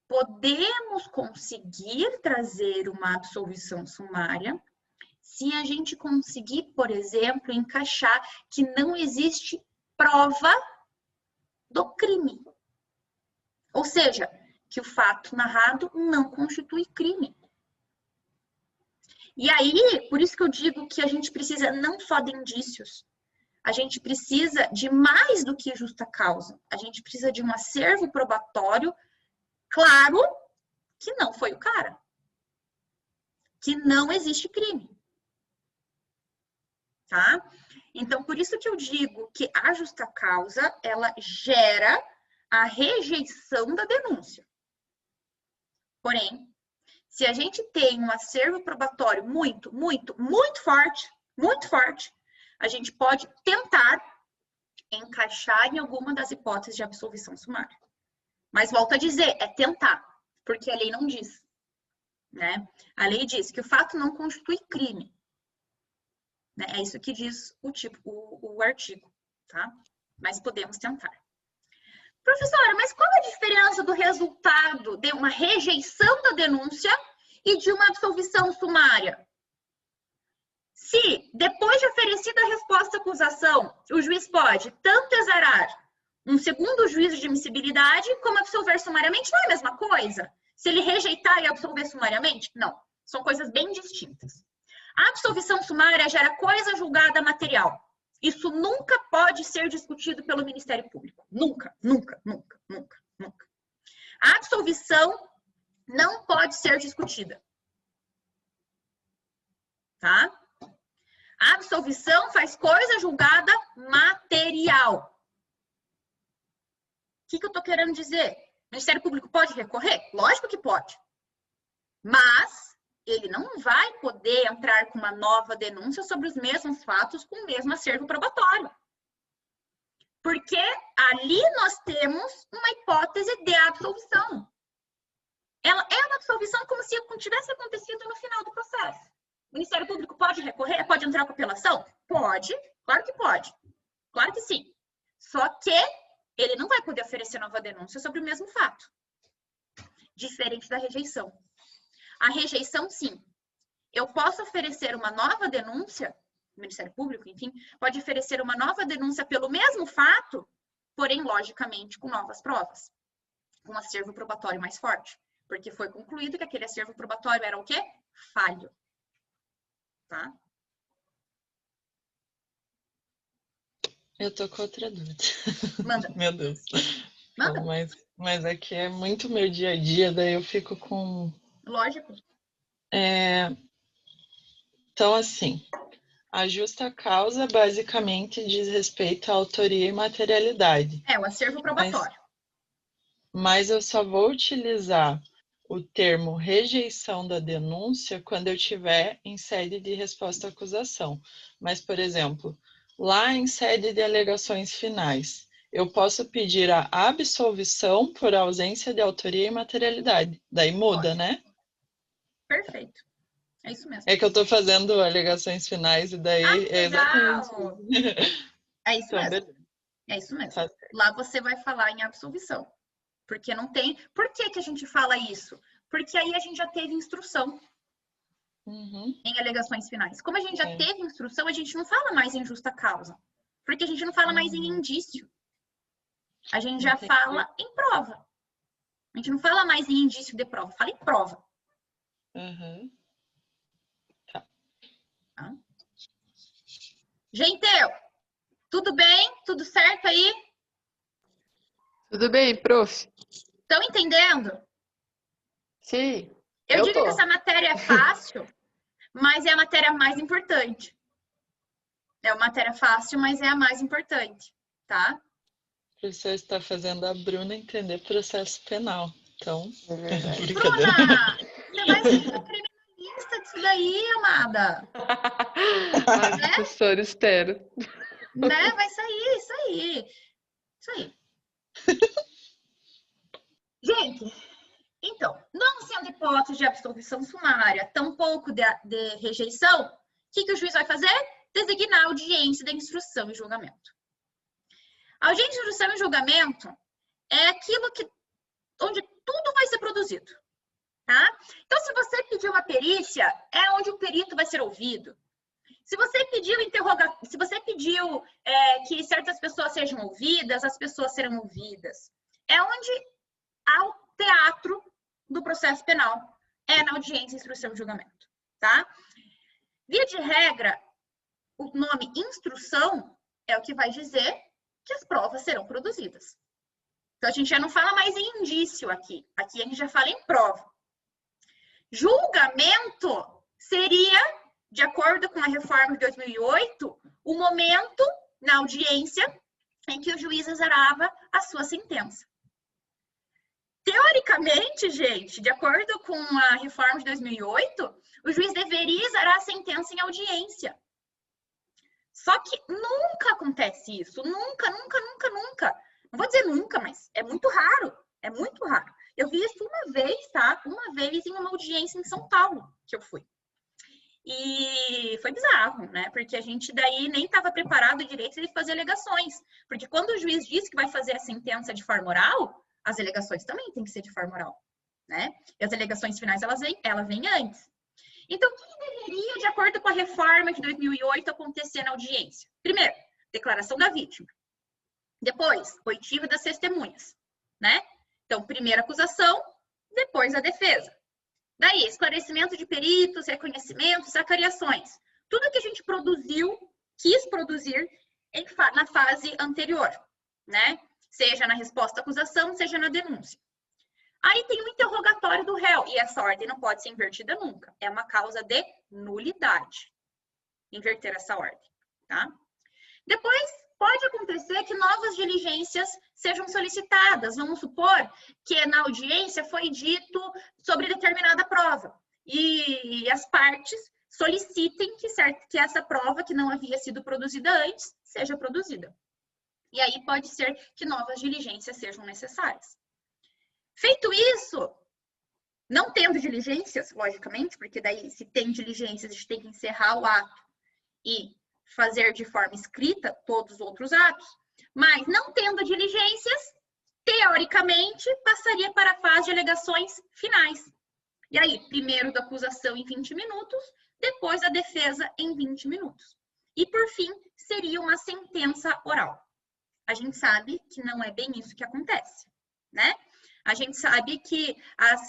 podemos conseguir trazer uma absolvição sumária se a gente conseguir, por exemplo, encaixar que não existe prova do crime. Ou seja, que o fato narrado não constitui crime. E aí, por isso que eu digo que a gente precisa não só de indícios, a gente precisa de mais do que justa causa. A gente precisa de um acervo probatório claro que não foi o cara. Que não existe crime. Tá? Então, por isso que eu digo que a justa causa, ela gera a rejeição da denúncia. Porém, se a gente tem um acervo probatório muito forte, a gente pode tentar encaixar em alguma das hipóteses de absolvição sumária. Mas volto a dizer, é tentar, porque a lei não diz, né? A lei diz que o fato não constitui crime. Né? É isso que diz o artigo, tá? Mas podemos tentar. Professora, mas qual a diferença do resultado de uma rejeição da denúncia e de uma absolvição sumária? Se, depois de oferecida a resposta à acusação, o juiz pode tanto exarar um segundo juízo de admissibilidade como absolver sumariamente, não é a mesma coisa? Se ele rejeitar e absolver sumariamente? Não. São coisas bem distintas. A absolvição sumária gera coisa julgada material. Isso nunca pode ser discutido pelo Ministério Público. Nunca. A absolvição não pode ser discutida. Tá? A absolvição faz coisa julgada material. O que eu estou querendo dizer? O Ministério Público pode recorrer? Lógico que pode. Mas ele não vai poder entrar com uma nova denúncia sobre os mesmos fatos com o mesmo acervo probatório. Porque ali nós temos uma hipótese de absolvição. Ela é uma absolvição como se tivesse acontecido no final do processo. O Ministério Público pode recorrer? Pode entrar com apelação? Pode, claro que pode. Claro que sim. Só que ele não vai poder oferecer nova denúncia sobre o mesmo fato. Diferente da rejeição. A rejeição, sim. Eu posso oferecer uma nova denúncia, o Ministério Público, enfim, pode oferecer uma nova denúncia pelo mesmo fato, porém, logicamente, com novas provas. Com um acervo probatório mais forte. Porque foi concluído que aquele acervo probatório era o quê? Falho. Tá? Eu tô com outra dúvida. Manda. Meu Deus. Manda. Mas aqui é muito meu dia a dia, daí eu fico com... Lógico. Então, assim, a justa causa basicamente diz respeito à autoria e materialidade. É, o acervo probatório. Mas eu só vou utilizar o termo rejeição da denúncia quando eu estiver em sede de resposta à acusação. Mas, por exemplo, lá em sede de alegações finais, eu posso pedir a absolvição por ausência de autoria e materialidade. Daí muda, Pode. né? Perfeito. É isso mesmo. É que eu estou fazendo alegações finais e daí é exatamente isso. É isso Então, mesmo. beleza. É isso mesmo. Tá. Lá você vai falar em absolvição. Porque não tem... Por que a gente fala isso? Porque aí a gente já teve instrução em alegações finais. Como a gente já teve instrução, a gente não fala mais em justa causa. Porque a gente não fala mais em indício. A gente já fala em prova. A gente não fala mais em indício de prova, fala em prova. Tá. Gentel, tudo bem? Tudo certo aí? Tudo bem, prof? Estão entendendo? Sim. Eu digo que essa matéria é fácil, mas é a matéria mais importante. É uma matéria fácil, mas é a mais importante, tá? O professor está fazendo a Bruna entender processo penal. Então, É verdade. brincadeira. Bruna, você vai ser uma criminalista disso daí, amada. Ai, professor, espero. Né? Vai sair, isso aí. Isso aí. Gente, então, não sendo hipótese de absolvição sumária, tampouco de rejeição, o que o juiz vai fazer? Designar a audiência da instrução e julgamento. A audiência de instrução e julgamento é aquilo onde tudo vai ser produzido, tá? Então, se você pedir uma perícia, é onde o perito vai ser ouvido. Se você pediu que certas pessoas sejam ouvidas, as pessoas serão ouvidas. É onde há o teatro do processo penal, é na audiência, instrução e julgamento, tá? Via de regra, o nome instrução é o que vai dizer que as provas serão produzidas. Então, a gente já não fala mais em indício aqui. Aqui a gente já fala em prova. Julgamento seria, de acordo com a reforma de 2008, o momento na audiência em que o juiz exarava a sua sentença. Teoricamente, gente, de acordo com a reforma de 2008, o juiz deveria exarar a sentença em audiência. Só que nunca acontece isso. Nunca, nunca, nunca, nunca. Não vou dizer nunca, mas é muito raro. É muito raro. Eu vi isso uma vez, tá? Uma vez em uma audiência em São Paulo que eu fui. E foi bizarro, né? Porque a gente daí nem estava preparado direito de fazer alegações. Porque quando o juiz diz que vai fazer a sentença de forma oral, as alegações também têm que ser de forma oral, né? E as alegações finais, elas vêm antes. Então, o que deveria, de acordo com a reforma de 2008, acontecer na audiência? Primeiro, declaração da vítima. Depois, oitiva das testemunhas, né? Então, primeiro acusação, depois a defesa. Daí, esclarecimento de peritos, reconhecimentos, acariações. Tudo que a gente quis produzir na fase anterior, né? Seja na resposta à acusação, seja na denúncia. Aí tem o interrogatório do réu, e essa ordem não pode ser invertida nunca. É uma causa de nulidade. Inverter essa ordem, tá? Depois, pode acontecer que novas diligências sejam solicitadas. Vamos supor que na audiência foi dito sobre determinada prova. E as partes solicitem que essa prova, que não havia sido produzida antes, seja produzida. E aí pode ser que novas diligências sejam necessárias. Feito isso, não tendo diligências, logicamente, porque daí se tem diligências, a gente tem que encerrar o ato e fazer de forma escrita todos os outros atos, mas não tendo diligências, teoricamente, passaria para a fase de alegações finais. E aí, primeiro da acusação em 20 minutos, depois a defesa em 20 minutos. E, por fim, seria uma sentença oral. A gente sabe que não é bem isso que acontece, né? A gente sabe que as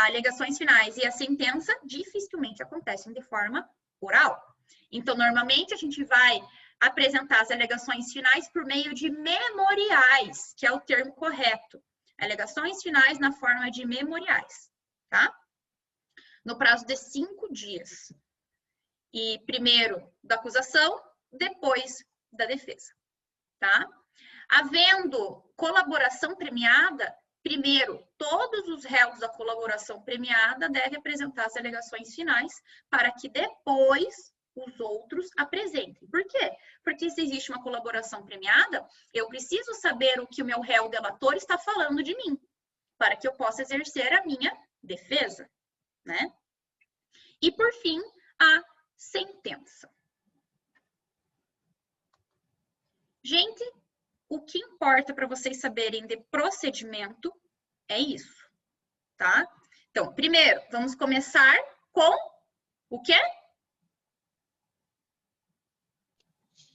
alegações finais e a sentença dificilmente acontecem de forma oral. Então, normalmente, a gente vai apresentar as alegações finais por meio de memoriais, que é o termo correto. Alegações finais na forma de memoriais, tá? No prazo de 5 dias. E primeiro da acusação, depois da defesa, tá? Havendo colaboração premiada, primeiro, todos os réus da colaboração premiada devem apresentar as alegações finais para que depois os outros apresentem. Por quê? Porque se existe uma colaboração premiada, eu preciso saber o que o meu réu delator está falando de mim, para que eu possa exercer a minha defesa, né? E, por fim, a sentença. Gente, o que importa para vocês saberem de procedimento é isso, tá? Então, primeiro, vamos começar com o quê?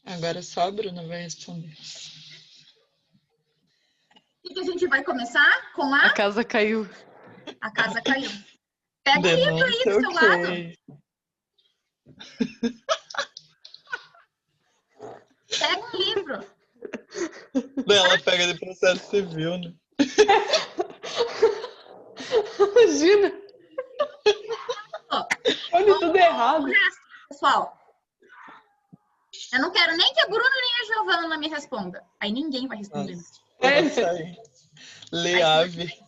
Agora só a Bruna vai responder. O que a gente vai começar? Com A casa caiu. A casa caiu. Pega o livro aí do seu lado. Pega um livro. Ela pega de processo civil, né? Imagina. Ó, Onde escreve tudo errado. O resto, pessoal. Eu não quero nem que a Bruna nem a Giovana me responda. Aí ninguém vai responder. Nossa, É. isso aí. Leave. Aí isso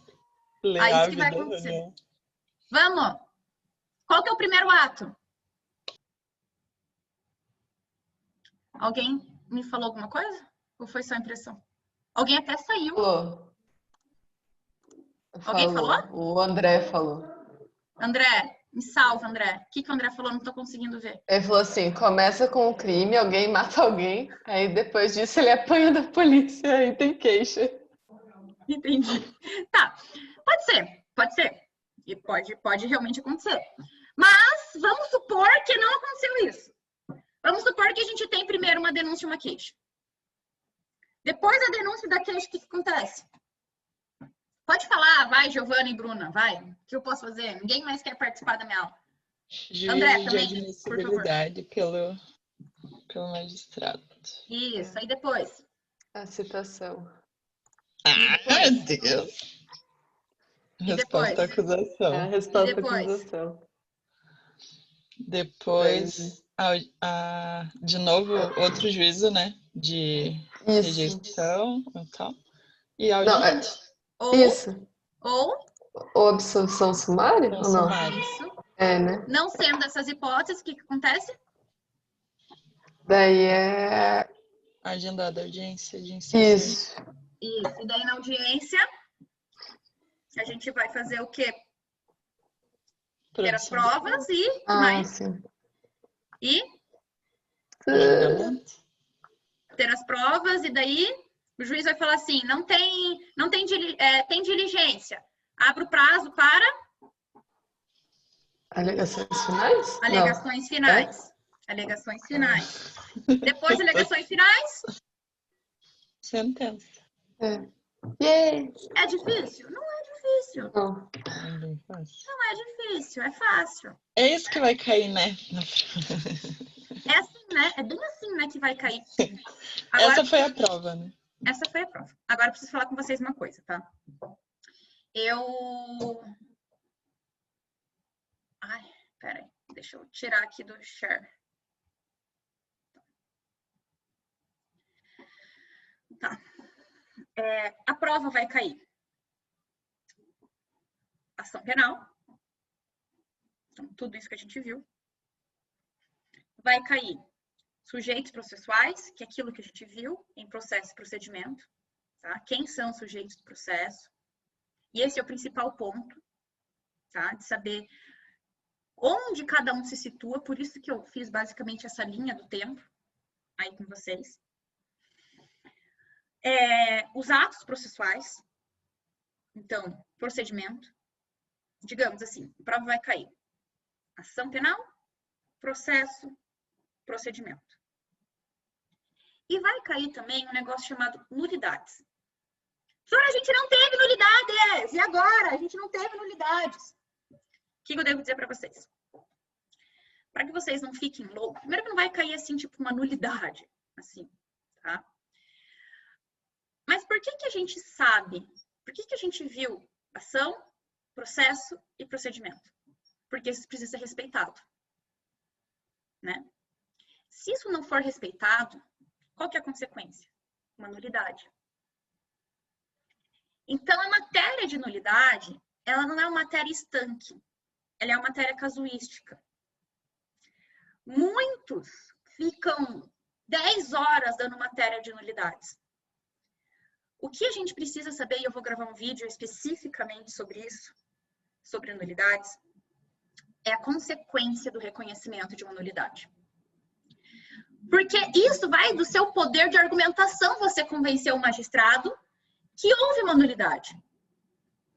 Leave que vai da acontecer. reunião. Vamos. Qual que é o primeiro ato? Alguém me falou alguma coisa? Ou foi só impressão? Alguém até saiu. Falou. Alguém falou? O André falou. André, me salva, André. O que o André falou? Não tô conseguindo ver. Ele falou assim, começa com o crime, alguém mata alguém, aí depois disso ele apanha da polícia e tem queixa. Entendi. Tá. Pode ser. E pode realmente acontecer. Mas vamos supor que não aconteceu isso. Vamos supor que a gente tem primeiro uma denúncia e uma queixa. Depois da denúncia e da queixa, o que acontece? Pode falar, vai, Giovana e Bruna, vai. O que eu posso fazer? Ninguém mais quer participar da minha aula. Juízo André, de também, admissibilidade pelo magistrado. Isso, aí depois. A citação. Meu Deus. E Resposta à depois? acusação. É a resposta à depois? acusação. Depois, de novo, outro juízo, né? De Isso. rejeição e tal. E Não, audiência. isso. Ou Ou absolvição sumária? Então, Ou não? sumário. isso. É, né? Não sendo essas hipóteses, o que acontece? Daí é... Agendada a audiência de instrução. Isso. Isso. E daí na audiência, a gente vai fazer o quê? Ter as Produção de provas e Ah, mais. sim. E julgamento. ter as provas e daí o juiz vai falar assim, tem diligência. Abre o prazo para Alegações finais? alegações finais. Alegações finais. Depois de alegações finais, Sentença. Não. É. Yay! é difícil? Não é difícil. Não. É bem fácil. Não é difícil, é fácil. É isso que vai cair, né? É assim, né? É bem assim, né, que vai cair. Agora, Essa foi a prova, né? essa foi a prova. Agora eu preciso falar com vocês uma coisa, tá? Ai, peraí. Deixa eu tirar aqui do share. Tá. A prova vai cair. Ação penal. Então, tudo isso que a gente viu. Vai cair sujeitos processuais, que é aquilo que a gente viu em processo e procedimento. Tá? Quem são os sujeitos do processo? E esse é o principal ponto, tá? De saber onde cada um se situa. Por isso que eu fiz basicamente essa linha do tempo aí com vocês. Os atos processuais. Então, procedimento. Digamos assim, a prova vai cair. Ação penal, processo, procedimento. E vai cair também um negócio chamado nulidades. Professora, a gente não teve nulidades! E agora? A gente não teve nulidades. O que eu devo dizer para vocês? Para que vocês não fiquem loucos, primeiro que não vai cair assim, tipo uma nulidade, assim, tá? Mas por que a gente sabe? Por que a gente viu ação, processo e procedimento? Porque isso precisa ser respeitado, né? Se isso não for respeitado, qual que é a consequência? Uma nulidade. Então, a matéria de nulidade, ela não é uma matéria estanque, ela é uma matéria casuística. Muitos ficam 10 horas dando matéria de nulidades. O que a gente precisa saber, e eu vou gravar um vídeo especificamente sobre isso, sobre nulidades, é a consequência do reconhecimento de uma nulidade. Porque isso vai do seu poder de argumentação você convencer o magistrado que houve uma nulidade.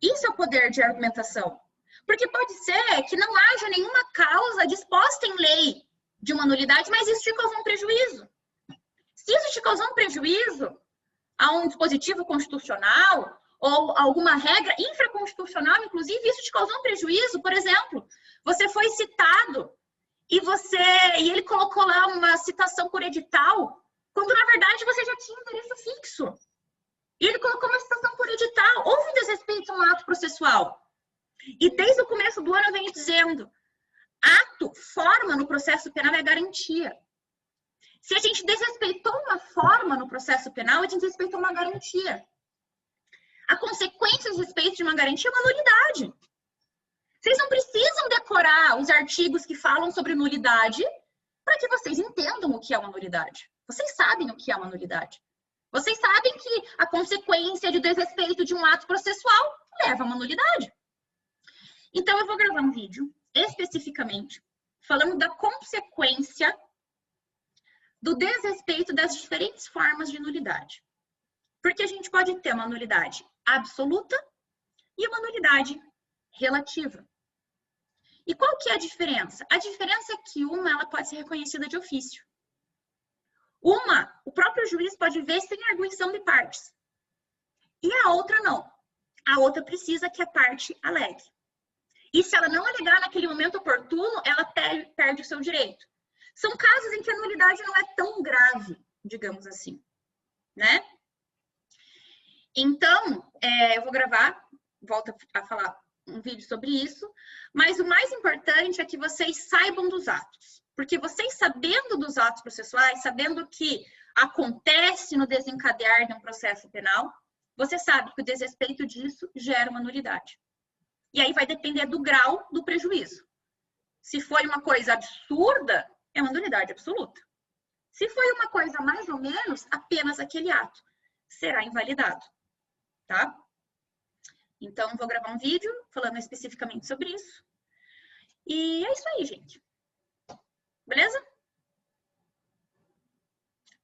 Isso é o poder de argumentação. Porque pode ser que não haja nenhuma causa disposta em lei de uma nulidade, mas isso te causou um prejuízo. Se isso te causou um prejuízo a um dispositivo constitucional ou alguma regra infraconstitucional, inclusive, isso te causou um prejuízo, por exemplo, você foi citado e ele colocou lá uma citação por edital, quando na verdade você já tinha endereço fixo. E ele colocou uma citação por edital. Houve um desrespeito a um ato processual. E desde o começo do ano eu venho dizendo, Ato, forma no processo penal é garantia. Se a gente desrespeitou uma forma no processo penal, a gente desrespeitou uma garantia. A consequência do respeito de uma garantia é uma nulidade. Vocês não precisam decorar os artigos que falam sobre nulidade para que vocês entendam o que é uma nulidade. Vocês sabem o que é uma nulidade. Vocês sabem que a consequência de desrespeito de um ato processual leva a uma nulidade. Então, eu vou gravar um vídeo especificamente falando da consequência do desrespeito das diferentes formas de nulidade. Porque a gente pode ter uma nulidade absoluta e uma nulidade relativa. E qual que é a diferença? A diferença é que uma ela pode ser reconhecida de ofício. Uma, o próprio juiz pode ver sem arguição de partes. E a outra não. A outra precisa que a parte alegue. E se ela não alegar naquele momento oportuno, ela perde o seu direito. São casos em que a nulidade não é tão grave, digamos assim, né? Então, eu vou gravar, volto a falar um vídeo sobre isso, mas o mais importante é que vocês saibam dos atos. Porque vocês sabendo dos atos processuais, sabendo o que acontece no desencadear de um processo penal, você sabe que o desrespeito disso gera uma nulidade. E aí vai depender do grau do prejuízo. Se foi uma coisa absurda, é uma nulidade absoluta. Se foi uma coisa mais ou menos, apenas aquele ato será invalidado, tá? Então, vou gravar um vídeo falando especificamente sobre isso. E é isso aí, gente. Beleza?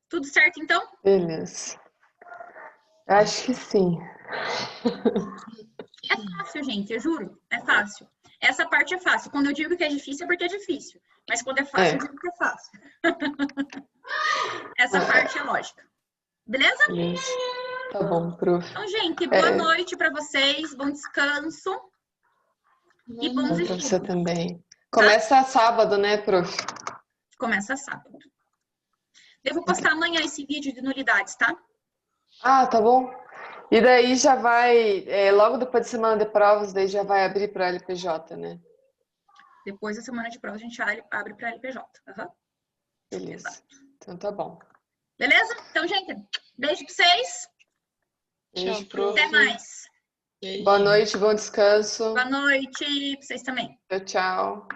Tudo certo, então? Beleza. Acho que sim. É fácil, gente, eu juro. É fácil. Essa parte é fácil. Quando eu digo que é difícil, é porque é difícil. Mas quando é fácil, eu digo que é fácil. Essa parte é lógica. Beleza? Isso. Tá bom, prof. Então, gente, boa noite para vocês. Bom descanso. E bons Bom pra estudos. você também. Começa sábado, né, prof? Começa sábado. Devo postar amanhã esse vídeo de nulidades, tá? Ah, tá bom. E daí já vai, logo depois de semana de provas, daí já vai abrir para LPJ, né? Depois da semana de prova, a gente abre para LPJ. Uhum. Beleza. Exato. Então tá bom. Beleza? Então, gente, beijo pra vocês. Beijo, Tchau, prof. Até mais. Beijinho. Boa noite, bom descanso. Boa noite pra vocês também. Tchau, tchau.